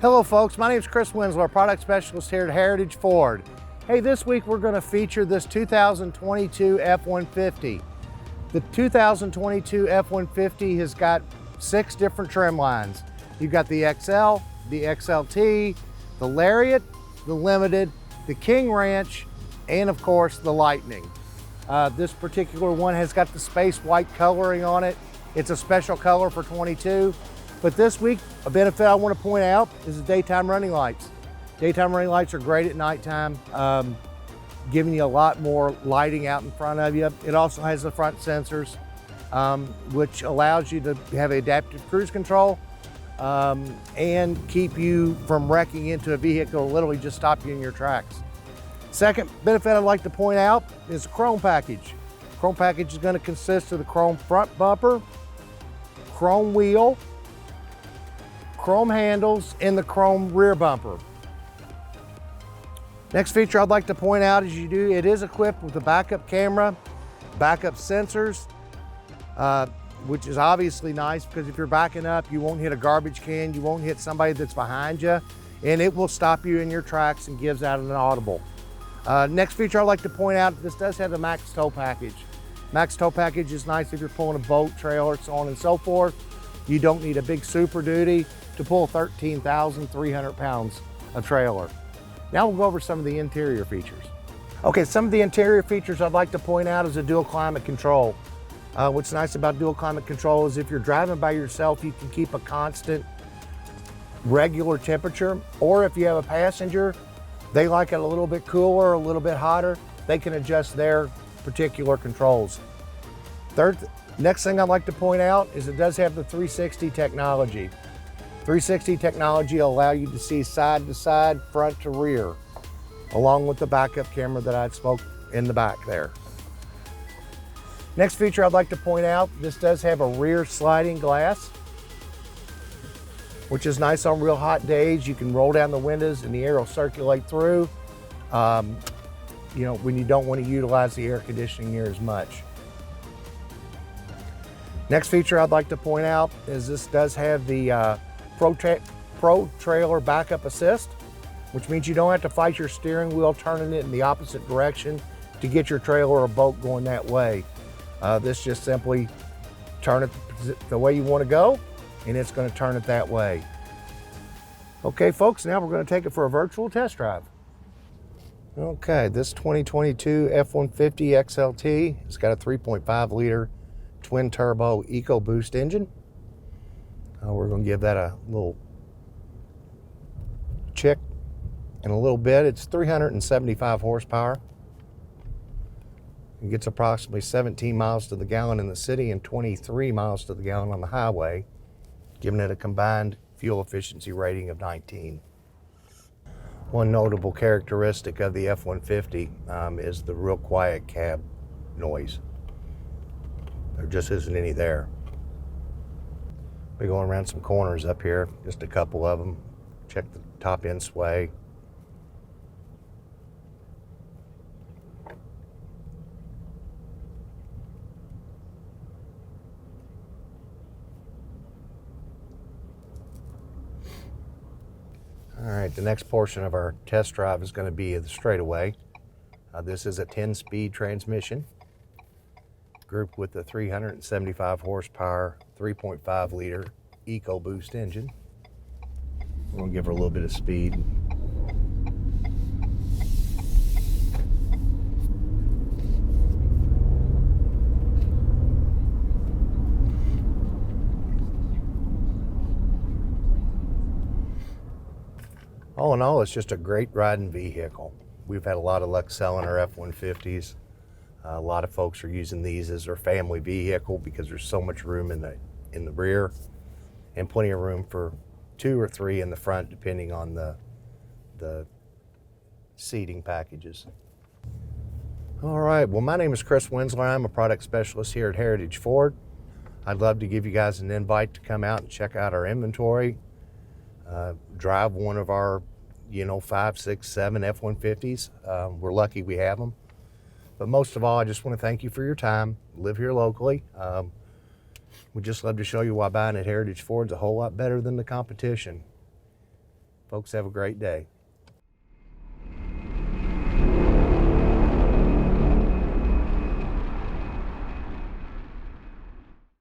Hello folks, my name is Chris Winslow, product specialist here at Heritage Ford. Hey, this week we're going to feature this 2022 F-150. The 2022 F-150 has got 6 different trim lines. You've got the XL, the XLT, the Lariat, the Limited, the King Ranch, and of course the Lightning. This particular one has got the space white coloring on it. It's a special color for 22. But this week, a benefit I want to point out is the daytime running lights. Daytime running lights are great at nighttime, giving you a lot more lighting out in front of you. It also has the front sensors, which allows you to have adaptive cruise control and keep you from wrecking into a vehicle or literally just stop you in your tracks. Second benefit I'd like to point out is the chrome package. Chrome package is going to consist of the chrome front bumper, chrome wheel, chrome handles, and the chrome rear bumper. Next feature I'd like to point out is it is equipped with a backup camera, backup sensors, which is obviously nice because if you're backing up, you won't hit a garbage can, you won't hit somebody that's behind you, and it will stop you in your tracks and gives out an audible. Next feature I'd like to point out, this does have the max tow package. Max tow package is nice if you're pulling a boat, trailer, so on and so forth. You don't need a big Super Duty to pull 13,300 pounds of trailer. Now we'll go over some of the interior features. Okay, some of the interior features I'd like to point out is a dual climate control. What's nice about dual climate control is if you're driving by yourself, you can keep a constant, regular temperature, or if you have a passenger, they like it a little bit cooler, a little bit hotter, they can adjust their particular controls. Next thing I'd like to point out is it does have the 360 technology. 360 technology will allow you to see side to side, front to rear, along with the backup camera that I spoke in the back there. Next feature I'd like to point out, this does have a rear sliding glass, which is nice on real hot days. You can roll down the windows and the air will circulate through, when you don't want to utilize the air conditioning near as much. Next feature I'd like to point out is this does have the Pro Trailer Backup Assist, which means you don't have to fight your steering wheel turning it in the opposite direction to get your trailer or boat going that way. This just simply turn it the way you want to go, and it's going to turn it that way. Okay, folks, now we're going to take it for a virtual test drive. Okay, this 2022 F-150 XLT, it's got a 3.5 liter twin turbo EcoBoost engine. We're going to give that a little check in a little bit. It's 375 horsepower. It gets approximately 17 miles to the gallon in the city and 23 miles to the gallon on the highway, giving it a combined fuel efficiency rating of 19. One notable characteristic of the F-150 is the real quiet cab noise. There just isn't any there. We're going around some corners up here, just a couple of them. Check the top end sway. All right, the next portion of our test drive is going to be the straightaway. This is a 10-speed transmission, grouped with the 375 horsepower, 3.5 liter EcoBoost engine. We're going to give her a little bit of speed. All in all, it's just a great riding vehicle. We've had a lot of luck selling our F-150s. A lot of folks are using these as their family vehicle because there's so much room in the rear and plenty of room for 2 or 3 in the front, depending on the seating packages. All right, well, my name is Chris Winslow. I'm a product specialist here at Heritage Ford. I'd love to give you guys an invite to come out and check out our inventory, drive one of our 5, 6, 7 F-150s. We're lucky we have them. But most of all, I just want to thank you for your time. Live here locally. We'd just love to show you why buying at Heritage Ford is a whole lot better than the competition. Folks, have a great day.